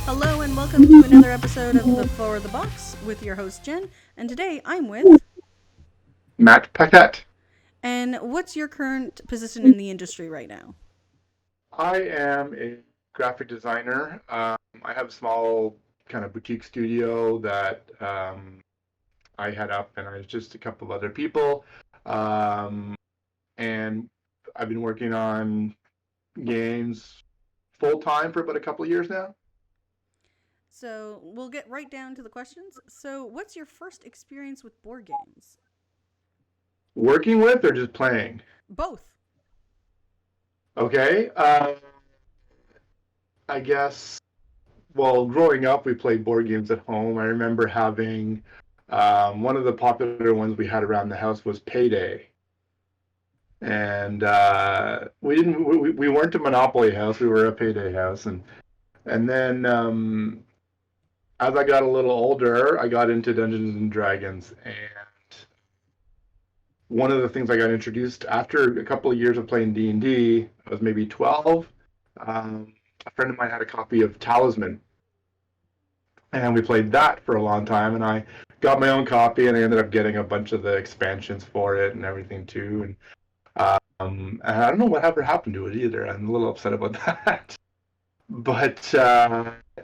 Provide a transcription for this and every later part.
Hello and welcome to another episode of the For the Box with your host Jen. And today I'm with. Matt Paquette. And what's your current position in the industry right now? I am a graphic designer. I have a small kind of boutique studio that I head up, and I just a couple other people. Um, and I've been working on games full time for about a couple of years now. So we'll get right down to the questions. So, what's your first experience with board games? Working with or just playing? Both. Okay. I guess, well, growing up, we played board games at home. I remember having one of the popular ones we had around the house was Payday. And we weren't a Monopoly house, we were a Payday house. And then as I got a little older, I got into Dungeons and Dragons. And one of the things I got introduced after a couple of years of playing D&D, I was maybe 12. A friend of mine had a copy of Talisman, and we played that for a long time. And I got my own copy, and I ended up getting a bunch of the expansions for it and everything too. And I don't know what ever happened to it either. I'm a little upset about that. But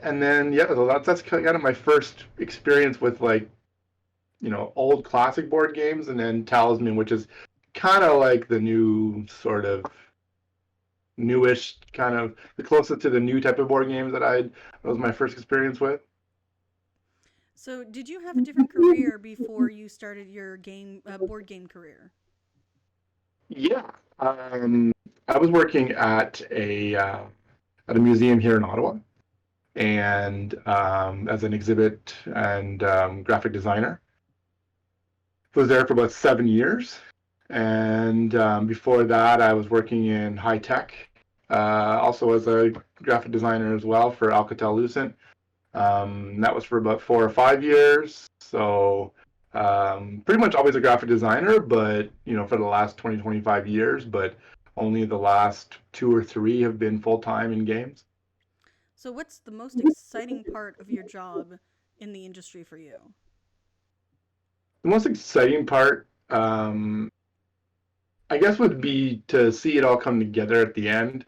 and then yeah, so that's kind of my first experience with like old classic board games, and then Talisman, which is kind of like the new sort of newish kind of the closest to the new type of board games that was my first experience with. So, did you have a different career before you started your board game career? Yeah, I was working at a museum here in Ottawa, and as an exhibit and graphic designer. Was there for about 7 years, and before that, I was working in high tech, also as a graphic designer as well for Alcatel-Lucent. That was for about 4 or 5 years. So pretty much always a graphic designer, but for the last 20, 25 years, but only the last two or three have been full time in games. So, what's the most exciting part of your job in the industry for you? The most exciting part, I guess, would be to see it all come together at the end.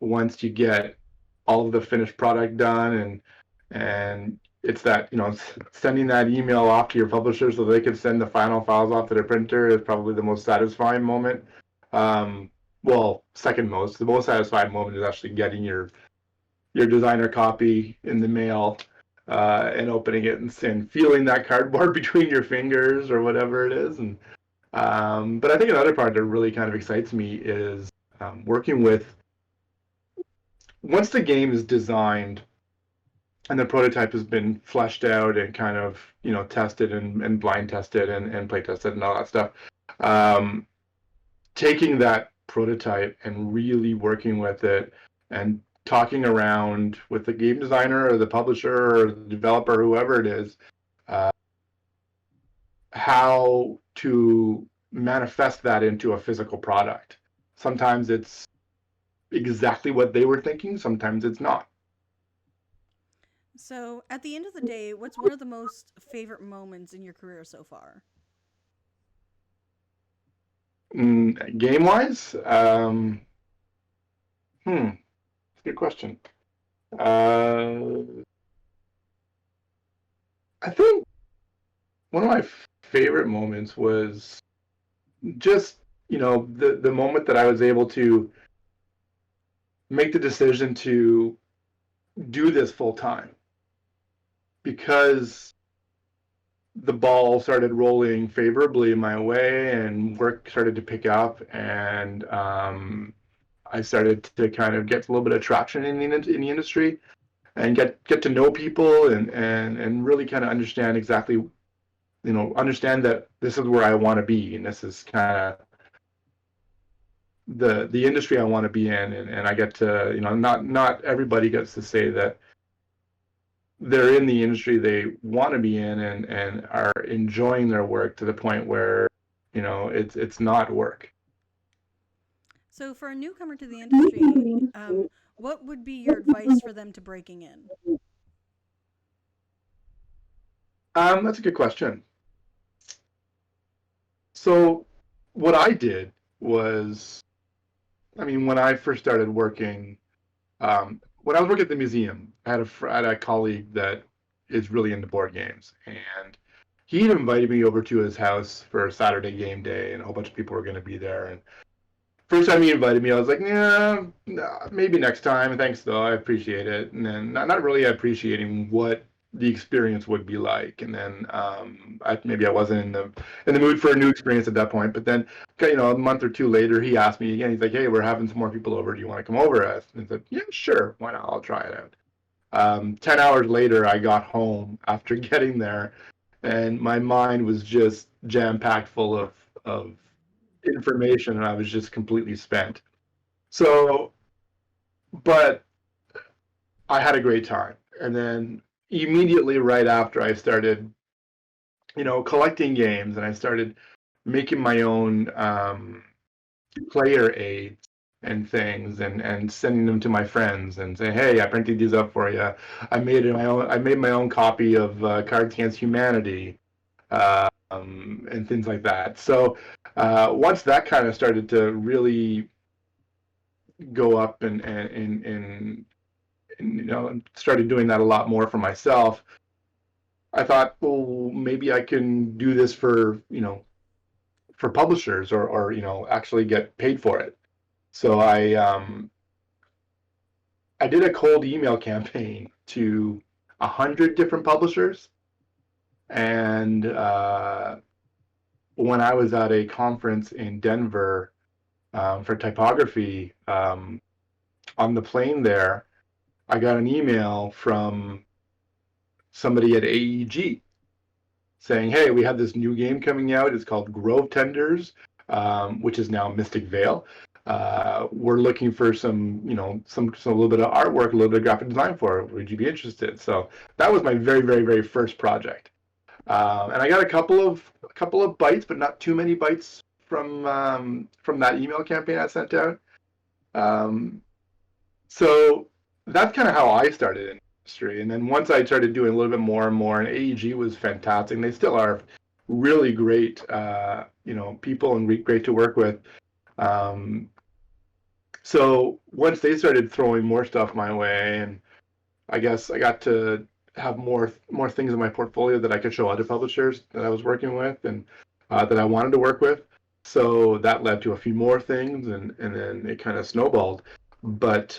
Once you get all of the finished product done, and it's that sending that email off to your publisher so they can send the final files off to their printer is probably the most satisfying moment. Well, second most. The most satisfying moment is actually getting your designer copy in the mail, and opening it and feeling that cardboard between your fingers or whatever it is. And but I think another part that really kind of excites me is working with once the game is designed and the prototype has been fleshed out and kind of tested and blind tested and play tested and all that stuff. Um, Taking that prototype and really working with it and talking around with the game designer or the publisher or the developer, whoever it is, uh, how to manifest that into a physical product. Sometimes it's exactly what they were thinking, sometimes it's not. So, at the end of the day, what's one of the most favorite moments in your career so far? Game wise, that's a good question. Uh, I think one of my favorite moments was just the moment that I was able to make the decision to do this full time, because the ball started rolling favorably my way and work started to pick up, and I started to kind of get a little bit of traction in the industry and get to know people and really kind of understand exactly understand that this is where I want to be, and this is kind of the industry I want to be in, and I get to not everybody gets to say that they're in the industry they want to be in and are enjoying their work to the point where it's not work. So, for a newcomer to the industry, What would be your advice for them to breaking in? That's a good question. So what I did was, I mean, when I first started working, when I was working at the museum, I had a colleague that is really into board games, and he invited me over to his house for a Saturday game day, and a whole bunch of people were going to be there. And first time he invited me, I was like, yeah, nah, maybe next time. Thanks though, I appreciate it. And then not really appreciating what the experience would be like. And then maybe I wasn't in the mood for a new experience at that point. But then, a month or two later, he asked me again. He's like, hey, we're having some more people over. Do you want to come over? And I said, yeah, sure. Why not? I'll try it out. 10 hours later, I got home after getting there, and my mind was just jam packed full of information, and I was just completely spent. So, but I had a great time. And then immediately right after, I started, collecting games, and I started making my own player aids and things, and sending them to my friends and saying, hey, I printed these up for you. I made my own copy of Cards Against Humanity, and things like that. So once that kind of started to really go up, and started doing that a lot more for myself, I thought, well, maybe I can do this for publishers, or actually get paid for it. So I did a cold email campaign to 100 different publishers, and when I was at a conference in Denver for typography, on the plane there, I got an email from somebody at AEG saying, hey, we have this new game coming out. It's called Grove Tenders, which is now Mystic Vale. We're looking for some a little bit of artwork, a little bit of graphic design for it. Would you be interested? So that was my very, very, very first project. And I got a couple of bites, but not too many bites from that email campaign I sent out. So that's kind of how I started in industry. And then once I started doing a little bit more and more, and AEG was fantastic. And they still are really great, people, and great to work with. So once they started throwing more stuff my way, and I guess I got to have more things in my portfolio that I could show other publishers that I was working with, and that I wanted to work with. So that led to a few more things, and then it kind of snowballed. But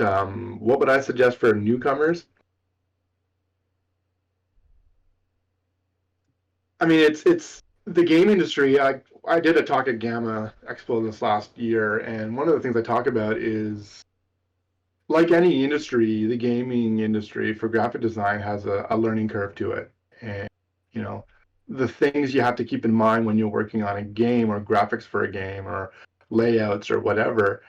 what would I suggest for newcomers? I mean, it's the game industry. I did a talk at Gamma Expo this last year, and one of the things I talk about is, like any industry, the gaming industry for graphic design has a learning curve to it. And, the things you have to keep in mind when you're working on a game, or graphics for a game, or layouts, or whatever,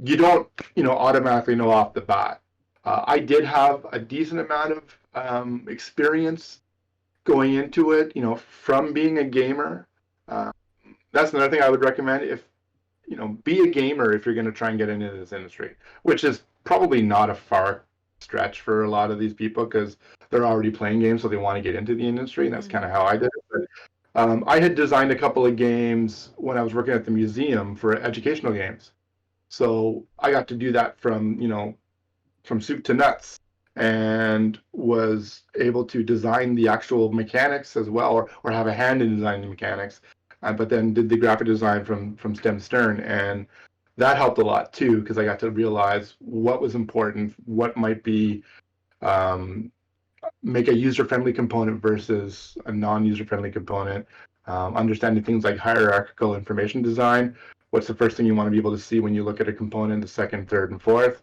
you don't, automatically know off the bat. I did have a decent amount of experience going into it, from being a gamer. That's another thing I would recommend. If be a gamer if you're going to try and get into this industry, which is probably not a far stretch for a lot of these people, because they're already playing games, so they want to get into the industry, and that's kind of how I did it. But I had designed a couple of games when I was working at the museum for educational games, so I got to do that from soup to nuts, and was able to design the actual mechanics as well, or have a hand in designing the mechanics, but then did the graphic design from stem to stern, and that helped a lot too, because I got to realize what was important, what might be make a user-friendly component versus a non-user-friendly component, understanding things like hierarchical information design. What's the first thing you want to be able to see when you look at a component, the second, third, and fourth,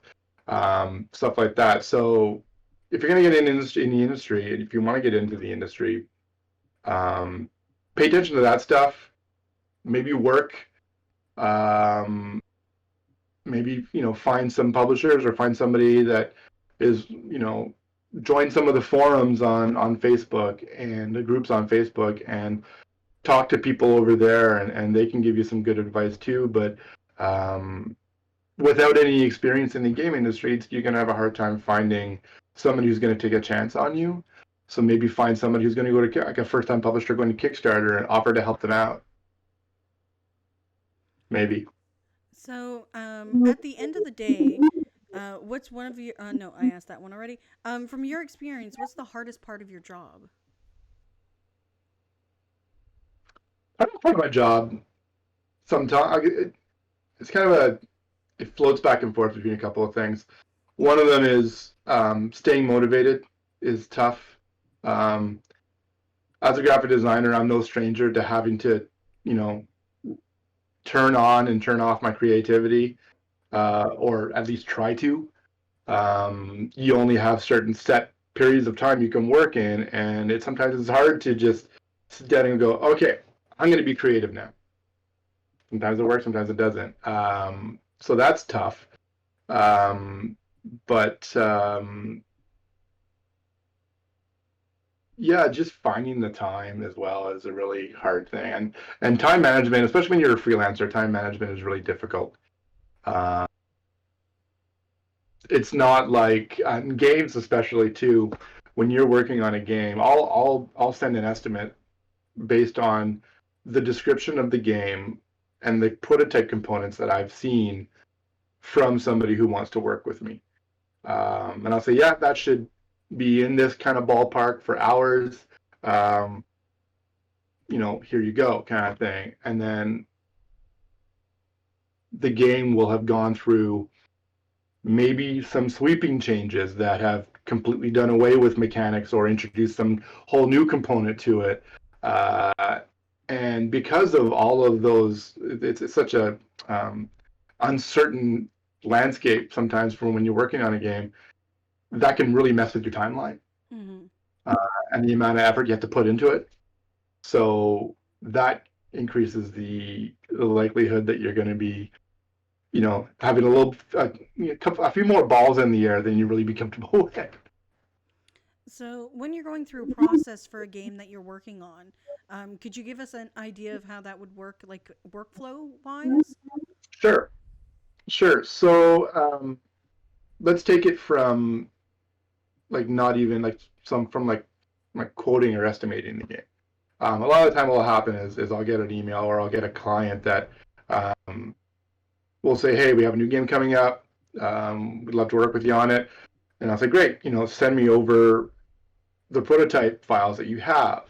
stuff like that. So if you're going to get in the industry, and if you want to get into the industry, pay attention to that stuff. Maybe work, maybe find some publishers, or find somebody that is join some of the forums on Facebook, and the groups on Facebook, and talk to people over there, and they can give you some good advice too. But without any experience in the game industry, you're going to have a hard time finding somebody who's going to take a chance on you. So maybe find somebody who's going to go to like a first-time publisher going to Kickstarter and offer to help them out. Maybe. So, at the end of the day, what's one of your? No, I asked that one already. From your experience, what's the hardest part of your job? Part of my job, sometimes it's kind of it floats back and forth between a couple of things. One of them is staying motivated is tough. As a graphic designer, I'm no stranger to having to, turn on and turn off my creativity, or at least try to. You only have certain set periods of time you can work in, and sometimes it's hard to just sit down and go, okay, I'm going to be creative now. Sometimes it works, sometimes it doesn't. So that's tough. But yeah, just finding the time as well is a really hard thing. And time management, especially when you're a freelancer, time management is really difficult. It's not like games, especially too. When you're working on a game, I'll send an estimate based on the description of the game and the prototype components that I've seen from somebody who wants to work with me. And I'll say, yeah, that should be in this kind of ballpark for hours. Here you go, kind of thing. And then the game will have gone through maybe some sweeping changes that have completely done away with mechanics or introduced some whole new component to it. And because of all of those, it's such a uncertain landscape sometimes for when you're working on a game, that can really mess with your timeline. Mm-hmm. And the amount of effort you have to put into it. So that increases the likelihood that you're going to be, having a few more balls in the air than you really be comfortable with. So, when you're going through a process for a game that you're working on, could you give us an idea of how that would work, like workflow wise? Sure. So let's take it from not even from quoting or estimating the game. A lot of the time what will happen is I'll get an email or I'll get a client that will say, hey, we have a new game coming up. We'd love to work with you on it. And I'll say, great, send me over the prototype files that you have.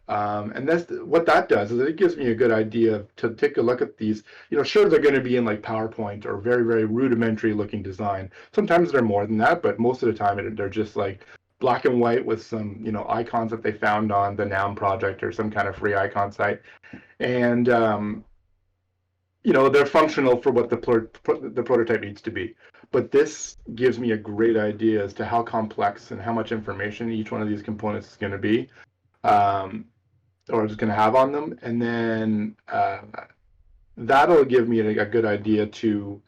And what that does is it gives me a good idea to take a look at these. Sure, they're going to be in PowerPoint or very, very rudimentary looking design. Sometimes they're more than that, but most of the time they're just black and white with some, icons that they found on the Noun project or some kind of free icon site. And, they're functional for what the prototype needs to be. But this gives me a great idea as to how complex and how much information each one of these components is going to be. Or is going to have on them, and then that'll give me a good idea to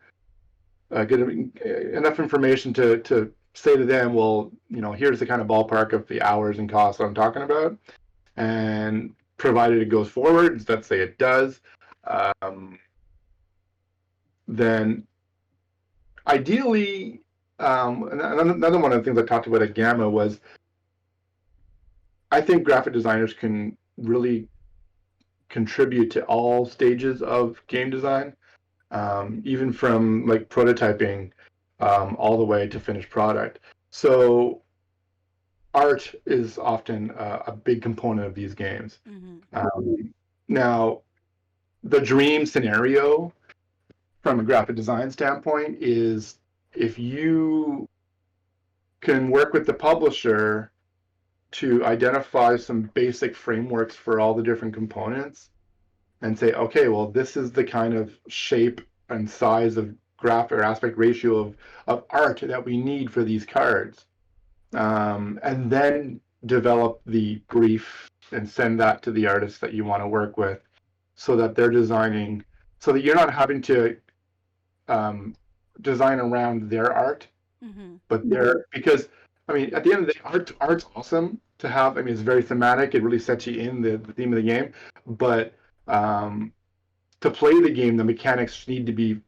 get enough information to say to them, well, here's the kind of ballpark of the hours and costs I'm talking about, and provided it goes forward, let's say it does, then ideally, another one of the things I talked about at Gamma was I think graphic designers can really contribute to all stages of game design, even from prototyping all the way to finished product. So art is often a big component of these games. Mm-hmm. Now, the dream scenario from a graphic design standpoint is if you can work with the publisher to identify some basic frameworks for all the different components and say, okay, well, this is the kind of shape and size of graph or aspect ratio of art that we need for these cards. And then develop the brief and send that to the artist that you want to work with so that they're designing, so that you're not having to design around their art, mm-hmm. but because at the end of the day, art's awesome to have. It's very thematic. It really sets you in the theme of the game. But to play the game, the mechanics need to be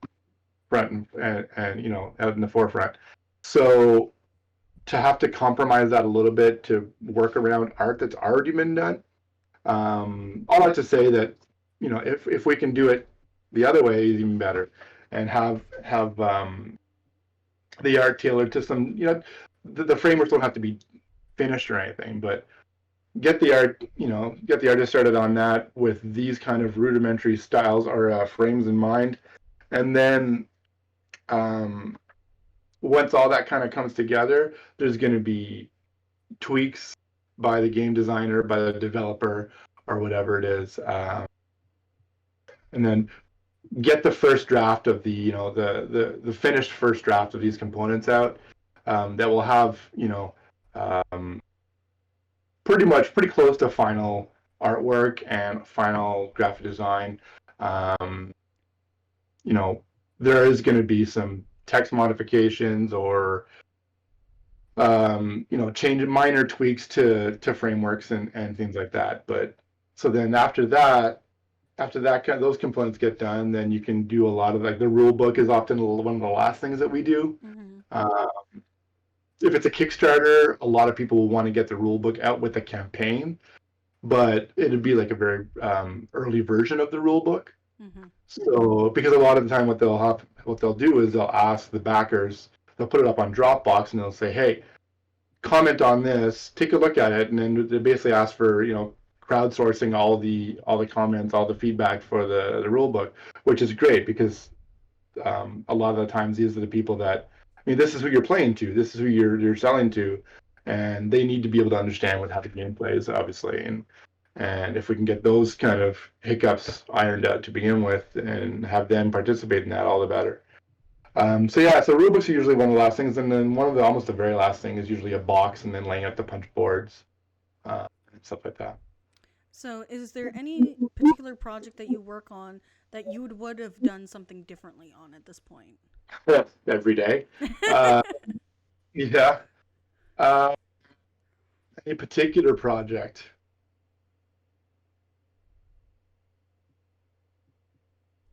front and out in the forefront. So to have to compromise that a little bit to work around art that's already been done. I'd like to say that if we can do it the other way, even better, and have the art tailored to some the frameworks don't have to be finished or anything, but get the artist started on that with these kind of rudimentary styles or frames in mind, and then once all that kind of comes together, there's going to be tweaks by the game designer, by the developer, or whatever it is, and then get the first draft of the finished first draft of these components out, that will have pretty close to final artwork and final graphic design. There is going to be some text modifications or change minor tweaks to frameworks and things like that. But so then after that those components get done, then you can do a lot of the rule book is often one of the last things that we do. Mm-hmm. If it's a Kickstarter, a lot of people will want to get the rule book out with the campaign, but it'd be like a very early version of the rule book. Mm-hmm. So because a lot of the time what they'll do is they'll ask the backers, they'll put it up on Dropbox and they'll say, hey, comment on this, take a look at it, and then they basically ask for crowdsourcing all the comments, all the feedback for the rule book, which is great because a lot of the times these are the people that, this is who you're playing to, this is who you're selling to, and they need to be able to understand how the game plays, obviously, and if we can get those kind of hiccups ironed out to begin with and have them participate in that, all the better. So rule books are usually one of the last things, and then almost the very last thing is usually a box and then laying out the punch boards and stuff like that. So is there any particular project that you work on that you would have done something differently on at this point? Every day. Yeah. Any particular project?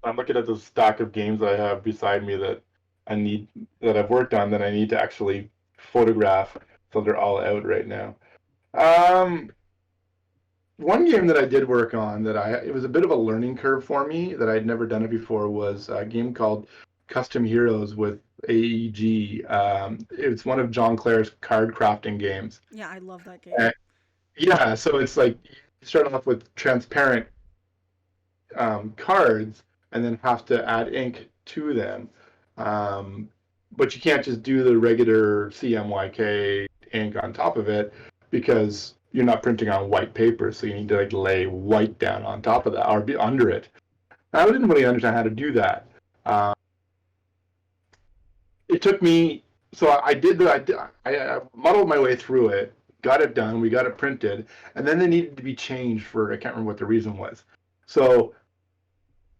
I'm looking at the stack of games that I have beside me that I've worked on that I need to actually photograph, so they're all out right now. One game that I did work on it was a bit of a learning curve for me that I'd never done it before was a game called Custom Heroes with AEG. It's one of John Clare's card crafting games. Yeah, I love that game. Yeah, so it's like you start off with transparent cards and then have to add ink to them. But you can't just do the regular CMYK ink on top of it because you're not printing on white paper, so you need to lay white down on top of that or be under it. I didn't really understand how to do that. It took me, so I muddled my way through it, got it done, we got it printed, and then they needed to be changed I can't remember what the reason was. So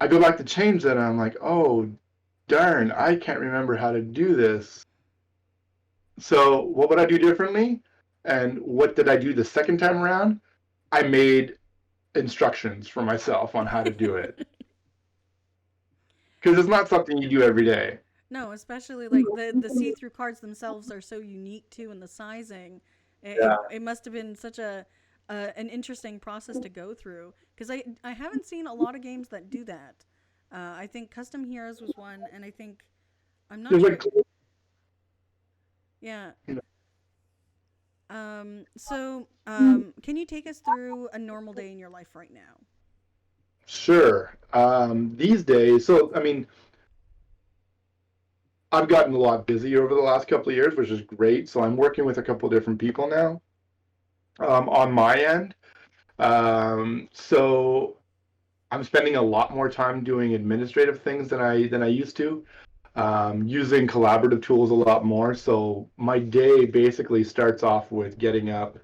I go back to change that, and I'm like, oh, darn, I can't remember how to do this. So what would I do differently? And what did I do the second time around? I made instructions for myself on how to do it. Because it's not something you do every day. No, especially the see-through cards themselves are so unique too, and the sizing. It must have been such an interesting process to go through, because I haven't seen a lot of games that do that. I think Custom Heroes was one, and I think I'm not sure. Yeah. Can you take us through a normal day in your life right now? Sure. These days, I've gotten a lot busier over the last couple of years, which is great. So I'm working with a couple of different people now on my end. So I'm spending a lot more time doing administrative things than I used to. Using collaborative tools a lot more. So my day basically starts off with getting up.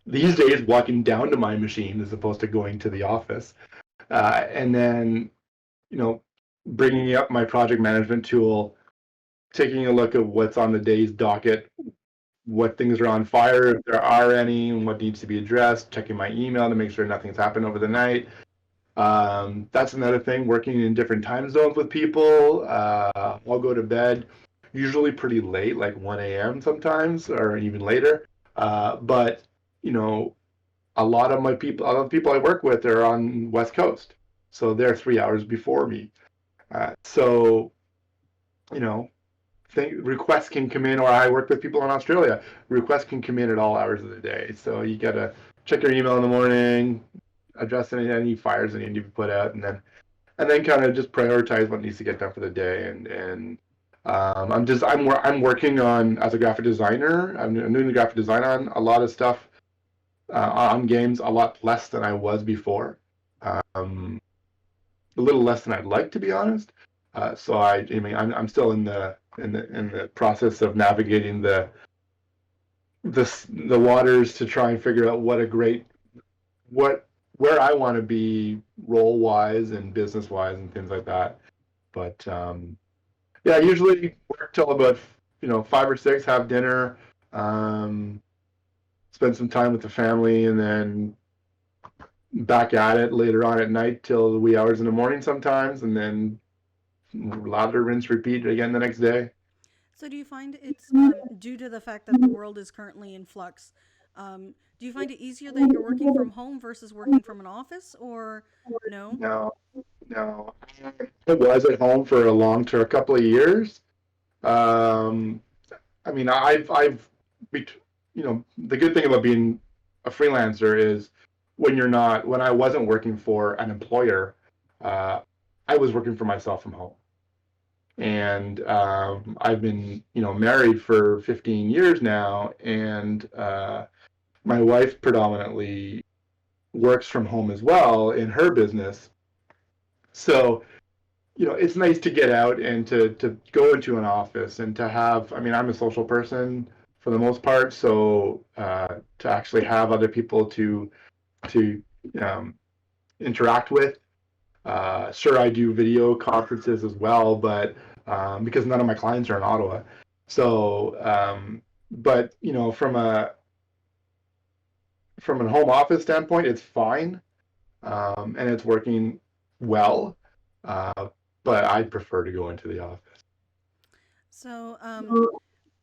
These days, walking down to my machine as opposed to going to the office, and then, bringing up my project management tool, taking a look at what's on the day's docket, what things are on fire, if there are any, and what needs to be addressed, checking my email to make sure nothing's happened over the night. That's another thing, working in different time zones with people. I'll go to bed usually pretty late, like 1 a.m. sometimes, or even later. But, you know, a lot of the people I work with are on West Coast. So they're 3 hours before me. So, you know, requests can come in, or I work with people in Australia. Requests can come in at all hours of the day. So you got to check your email in the morning, address any fires that need to be put out, and then kind of just prioritize what needs to get done for the day. And I'm working on, as a graphic designer. I'm doing the graphic design on a lot of stuff on games, a lot less than I was before. A little less than I'd like, to be honest. So I mean, I'm still in the process of navigating the waters to try and figure out where I want to be role wise and business wise and things like that. But yeah, I usually work till about 5 or 6, have dinner, spend some time with the family, and then back at it later on at night till the wee hours in the morning sometimes, and then lather, rinse, repeat again the next day. So do you find it's due to the fact that the world is currently in flux? Do you find it easier that you're working from home versus working from an office, or no? No, no. I was at home for a couple of years. Um, I mean, the good thing about being a freelancer is when I wasn't working for an employer, uh, I was working for myself from home. And I've been, married for 15 years now, and my wife predominantly works from home as well in her business. So, it's nice to get out and to go into an office and to have, I mean, I'm a social person for the most part, so to actually have other people to um, interact with. Sure, I do video conferences as well, but because none of my clients are in Ottawa. So, but from a home office standpoint, it's fine, and it's working well. Uh, but I prefer to go into the office. So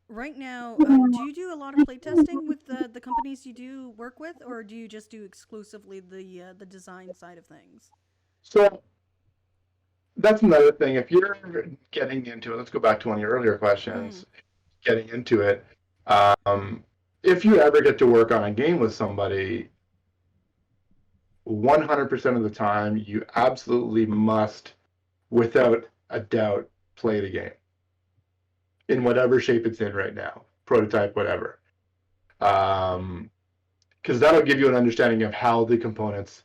right now, do you do a lot of playtesting with the companies you do work with, or do you just do exclusively the design side of things? So that's another thing. If you're getting into it, let's go back to one of your earlier Mm. questions. Getting into it, um, if you ever get to work on a game with somebody, 100% of the time, you absolutely must, without a doubt, play the game in whatever shape it's in right now, prototype, whatever. Because that'll give you an understanding of how the components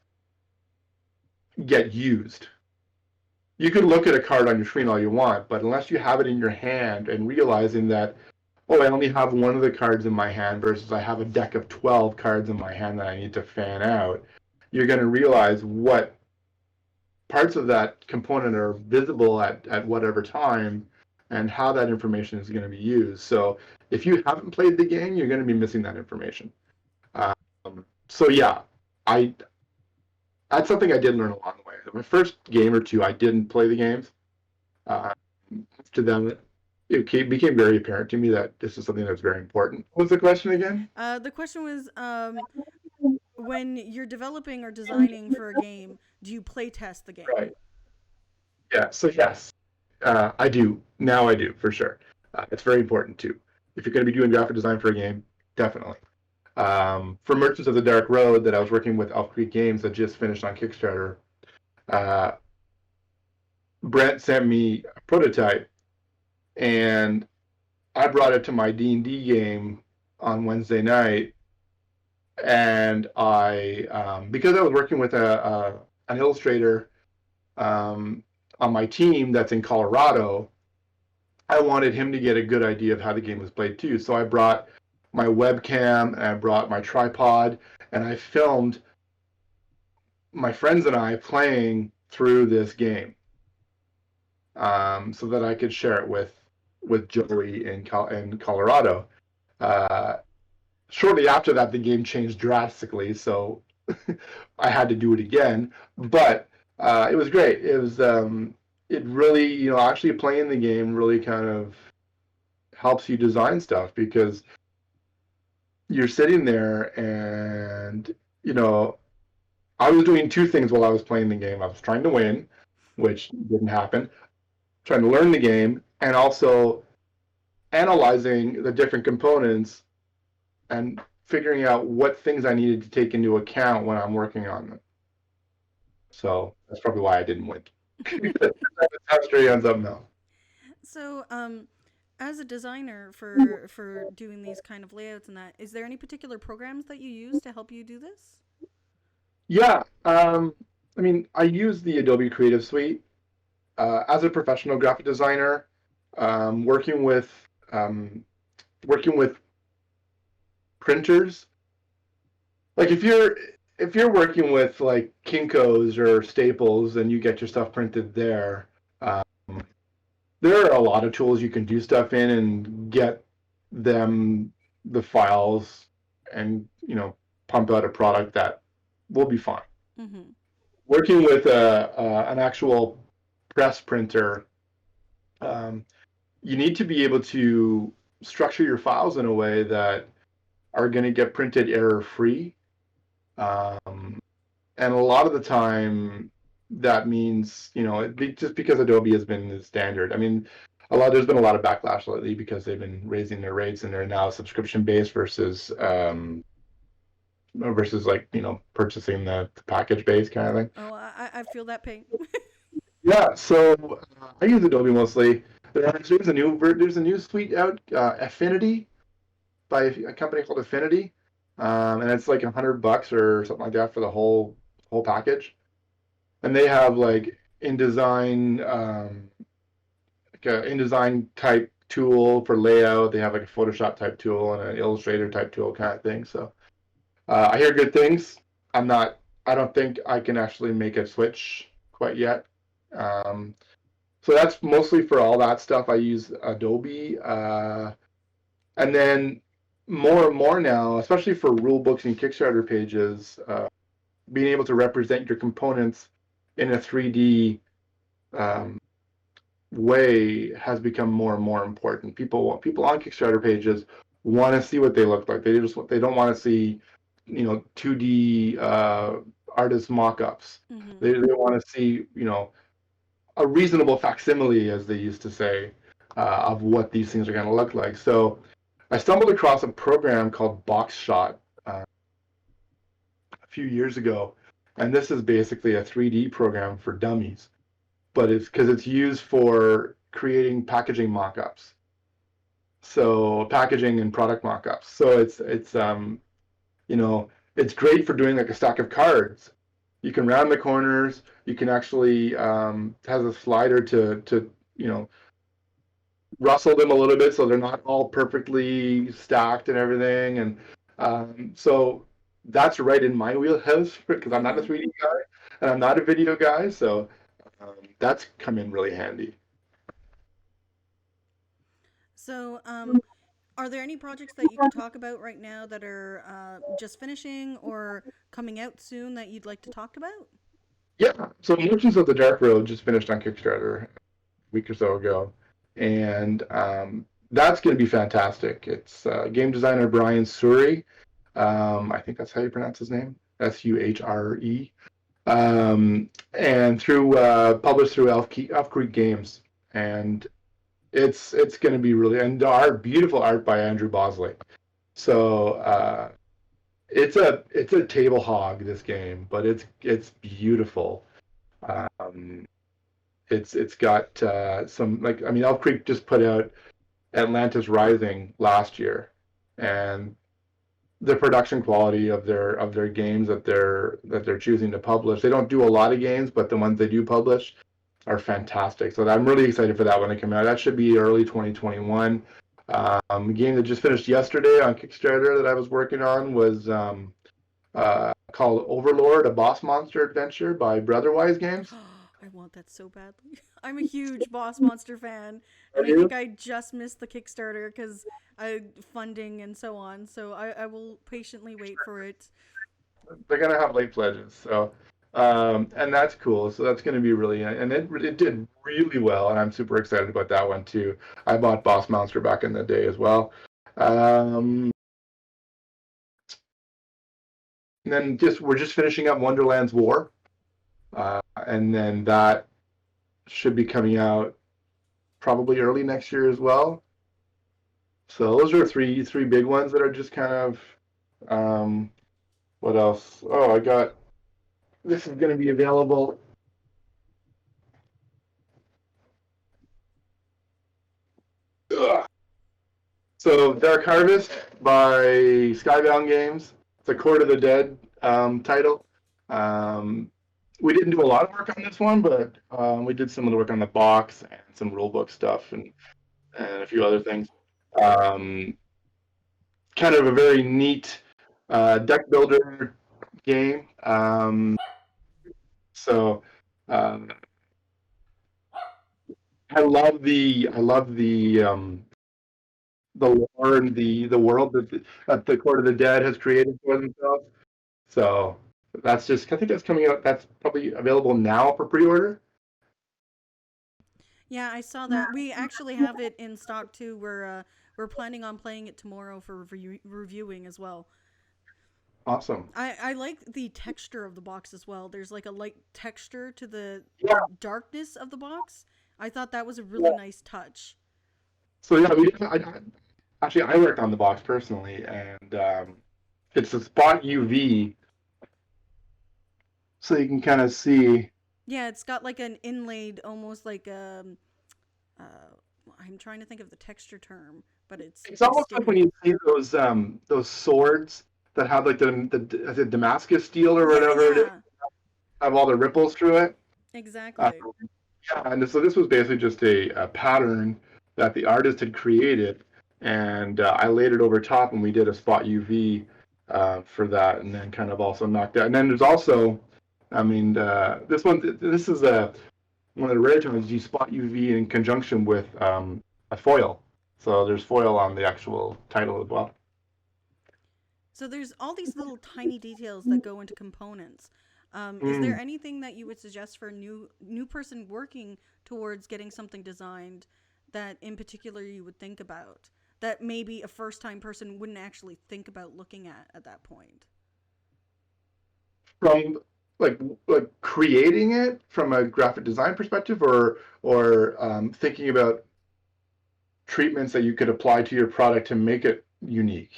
get used. You can look at a card on your screen all you want, but unless you have it in your hand and realizing that, oh, I only have one of the cards in my hand versus I have a deck of 12 cards in my hand that I need to fan out, you're going to realize what parts of that component are visible at whatever time and how that information is going to be used. So if you haven't played the game, you're going to be missing that information. So yeah, I that's something I did learn along the way. My first game or two, I didn't play the games. Uh, to them, became very apparent to me that this is something that's very important. What was the question again? The question was, when you're developing or designing for a game, do you play test the game? Right. Yeah. So yes, I do. Now I do, for sure. It's very important too. If you're going to be doing graphic design for a game, definitely. For Merchants of the Dark Road that I was working with Elf Creek Games that just finished on Kickstarter, uh, Brent sent me a prototype, and I brought it to my D&D game on Wednesday night, and because I was working with an illustrator on my team that's in Colorado, I wanted him to get a good idea of how the game was played too. So I brought my webcam and I brought my tripod, and I filmed my friends and I playing through this game, so that I could share it with Joey in Colorado. Uh, Shortly after that, the game changed drastically, so I had to do it again. But It was great. It really, actually playing the game really kind of helps you design stuff because you're sitting there and, you know, I was doing two things while I was playing the game. I was trying to win, which didn't happen, trying to learn the game, and also analyzing the different components and figuring out what things I needed to take into account when I'm working on them. So that's probably why I didn't win. That's how straight ends up now. So, as a designer for doing these kind of layouts and that, is there any particular programs that you use to help you do this? Yeah, I mean, I use the Adobe Creative Suite as a professional graphic designer, um, working with um, working with printers. Like if you're working with like Kinko's or Staples and you get your stuff printed there, um, there are a lot of tools you can do stuff in and get them the files and pump out a product that will be fine. Mm-hmm. Working with an actual press printer, um, you need to be able to structure your files in a way that are going to get printed error free. Um, and a lot of the time, that means, just because Adobe has been the standard. I mean, there's been a lot of backlash lately because they've been raising their rates and they're now subscription based versus like purchasing the package based kind of thing. Oh, I feel that pain. Yeah, so I use Adobe mostly. There's a new suite out, Affinity, by a company called Affinity, and it's like $100 or something like that for the whole package. And they have like InDesign type tool for layout. They have like a Photoshop type tool and an Illustrator type tool kind of thing. So I hear good things. I'm not. I don't think I can actually make a switch quite yet. Um, so that's mostly for all that stuff. I use Adobe, and then more and more now, especially for rule books and Kickstarter pages, being able to represent your components in a 3D um, way has become more and more important. People on Kickstarter pages want to see what they look like. They don't want to see 2D artist mock-ups. Mm-hmm. They want to see a reasonable facsimile, as they used to say, of what these things are going to look like. So I stumbled across a program called BoxShot a few years ago, and this is basically a 3D program for dummies, but it's used for creating packaging mock-ups. So packaging and product mock-ups. So it's great for doing like a stack of cards. You can round the corners. You can actually has a slider to rustle them a little bit so they're not all perfectly stacked and everything. And so that's right in my wheelhouse because I'm not a Mm-hmm. 3D guy and I'm not a video guy. So that's come in really handy. So, are there any projects that you could talk about right now that are just finishing or coming out soon that you'd like to talk about? Yeah. So Merchants of the Dark Road just finished on Kickstarter a week or so ago, and that's going to be fantastic. It's game designer Brian Suri. I think that's how you pronounce his name. Suhre. And published through Elf Creek Games, and it's going to be really, and beautiful art by Andrew Bosley. So it's a table hog, this game, but it's beautiful. Um, it's got some, like, I mean, Elf Creek just put out Atlantis Rising last year, and the production quality of their games that they're choosing to publish. They don't do a lot of games, but the ones they do publish are fantastic. So I'm really excited for that one to come out. That should be early 2021. A game that just finished yesterday on Kickstarter that I was working on was called Overlord, a boss monster adventure by Brotherwise Games. I want that so badly. I'm a huge Boss Monster fan, Are and I think you? I just missed the Kickstarter because I funding and so on. So I will patiently wait for it. They're gonna have late pledges, so And that's cool. So that's going to be really, and it did really well, and I'm super excited about that one too. I bought Boss Monster back in the day as well. Um, and then we're just finishing up Wonderland's War, and then that should be coming out probably early next year as well. So those are three big ones that are just kind of. What else? Oh, I got this is going to be available. Ugh. So Dark Harvest by Skybound Games. It's a Court of the Dead title. Um, we didn't do a lot of work on this one, but we did some of the work on the box and some rulebook stuff and a few other things. Um, Kind of a very neat deck builder game. So um, I love the lore and the world that the Court of the Dead has created for themselves. So that's just I think that's coming out. That's probably available now for pre-order. Yeah, I saw that. We actually have it in stock too. We're planning on playing it tomorrow for reviewing as well. Awesome. I like the texture of the box as well. There's like a light texture to the Yeah. darkness of the box. I thought that was a really Yeah. nice touch. So yeah, actually I worked on the box personally, and it's a spot UV, so you can kind of see. Yeah, it's got like an inlaid, almost like uh, I'm trying to think of the texture term, but it's It's almost like when exterior. you see those swords that have like the Damascus steel or Yeah, whatever it is, yeah, have all the ripples through it. Uh, exactly. yeah, and so this was basically just a pattern that the artist had created, and I laid it over top, and we did a spot UV for that, and then kind of also knocked out. And then there's also, I mean, this is one of the rare times you spot UV in conjunction with a foil. So there's foil on the actual title as well. So there's all these little tiny details that go into components. Is there Mm. anything that you would suggest for a new person working towards getting something designed that in particular you would think about that maybe a first time person wouldn't actually think about looking at that point? From like creating it from a graphic design perspective, or thinking about treatments that you could apply to your product to make it unique.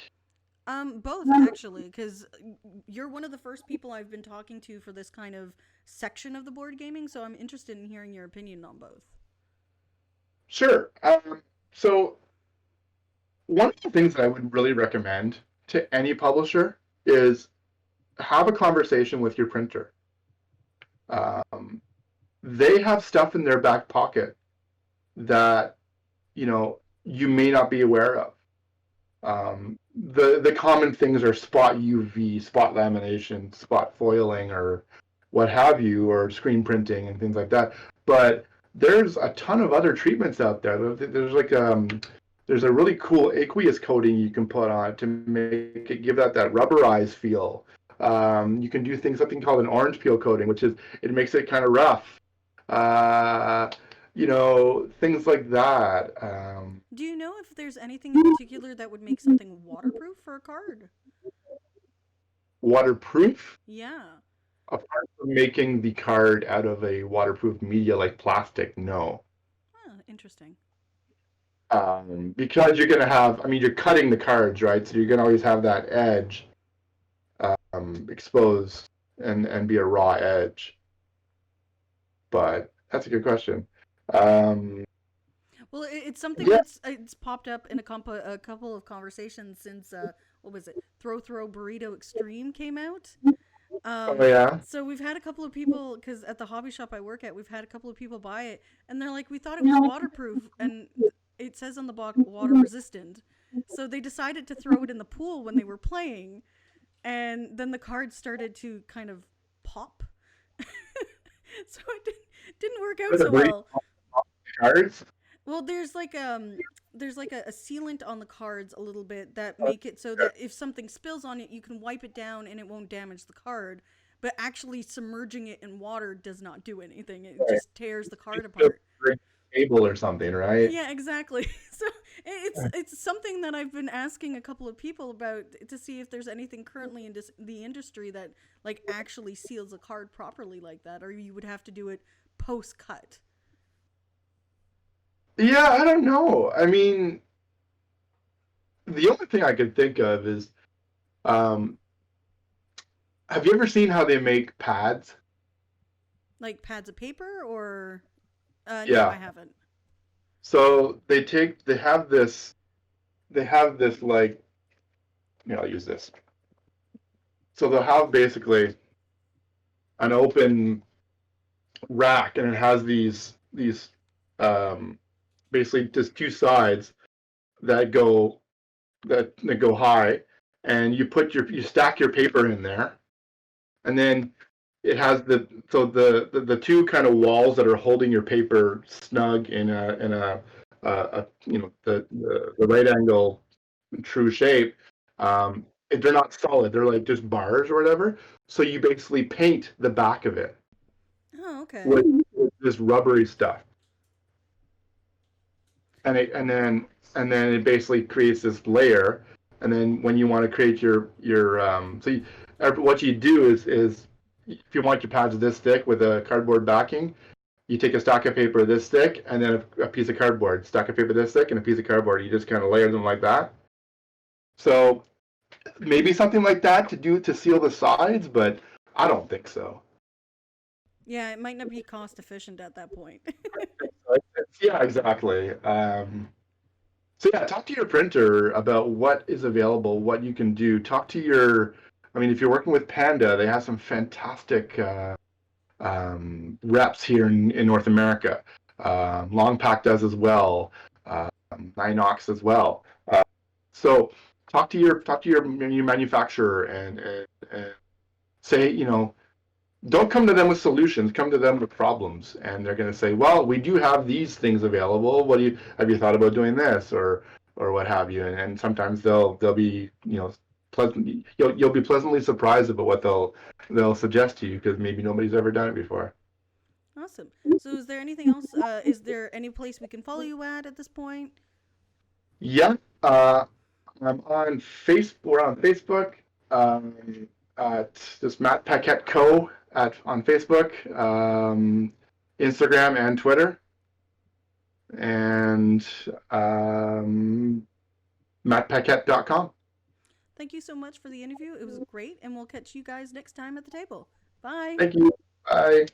Both actually, because you're one of the first people I've been talking to for this kind of section of the board gaming, so I'm interested in hearing your opinion on both. Sure. So one of the things that I would really recommend to any publisher is have a conversation with your printer. Um, they have stuff in their back pocket that you may not be aware of. The common things are spot UV, spot lamination, spot foiling, or what have you, or screen printing and things like that. But there's a ton of other treatments out there. There's a really cool aqueous coating you can put on it to make it give that rubberized feel. You can do something called an orange peel coating, which is it makes it kind of rough. Uh, things like that. Do you know if there's anything in particular that would make something waterproof for a card? Waterproof, Yeah. apart from making the card out of a waterproof media like plastic, no. Interesting. Because you're gonna have, I mean, you're cutting the cards, right? So you're gonna always have that edge exposed and be a raw edge. But that's a good question. Um, Well, it's something yeah. that's it's popped up in a couple of conversations since what was it? Throw Burrito Extreme came out. Oh yeah. So we've had a couple of people because at the hobby shop I work at, we've had a couple of people buy it, and they're like, we thought it was waterproof, and it says on the box water resistant. So they decided to throw it in the pool when they were playing, and then the cards started to kind of pop. So it didn't work out For the so break well. cards. Well, there's like a sealant on the cards a little bit that make it so that if something spills on it, you can wipe it down and it won't damage the card. but actually submerging it in water does not do anything. It Right. just tears the card Just apart. break the cable or something, right? Yeah, exactly. So it's something that I've been asking a couple of people about to see if there's anything currently in the industry that like actually seals a card properly like that, or you would have to do it post cut. Yeah, I don't know. I mean, the only thing I could think of is, um, have you ever seen how they make pads? Like pads of paper, or no, I Yeah. haven't. So they have this like, I'll use this. So they'll have basically an open rack, and it has these um, basically just two sides that go high, and you stack your paper in there, and then it has the two kind of walls that are holding your paper snug in a the right angle true shape. They're not solid; they're like just bars or whatever. So you basically paint the back of it Oh, okay. with this rubbery stuff, and it basically creates this layer. And then when you want to create what you do is if you want your pads this thick with a cardboard backing, you take a stack of paper this thick and then a piece of cardboard, stack of paper this thick and a piece of cardboard. You just kind of layer them like that. So maybe something like that to seal the sides, but I don't think so. Yeah, it might not be cost efficient at that point. Yeah, exactly. So yeah, talk to your printer about what is available, what you can do. I mean, if you're working with Panda, they have some fantastic reps here in North America. Longpack does as well. Ninox as well. So talk to your manufacturer and say, don't come to them with solutions. Come to them with problems, and they're going to say, "Well, we do have these things available. Have you thought about doing this or what have you?" And sometimes they'll be pleasant. You'll be pleasantly surprised about what they'll suggest to you because maybe nobody's ever done it before. Awesome. So, is there anything else? Is there any place we can follow you at this point? Yeah, I'm on Facebook. We're on Facebook. At this Matt Paquette Co. on Facebook, Instagram, and Twitter, and mattpaquette.com. Thank you so much for the interview. It was great, and we'll catch you guys next time at the table. Bye. Thank you. Bye.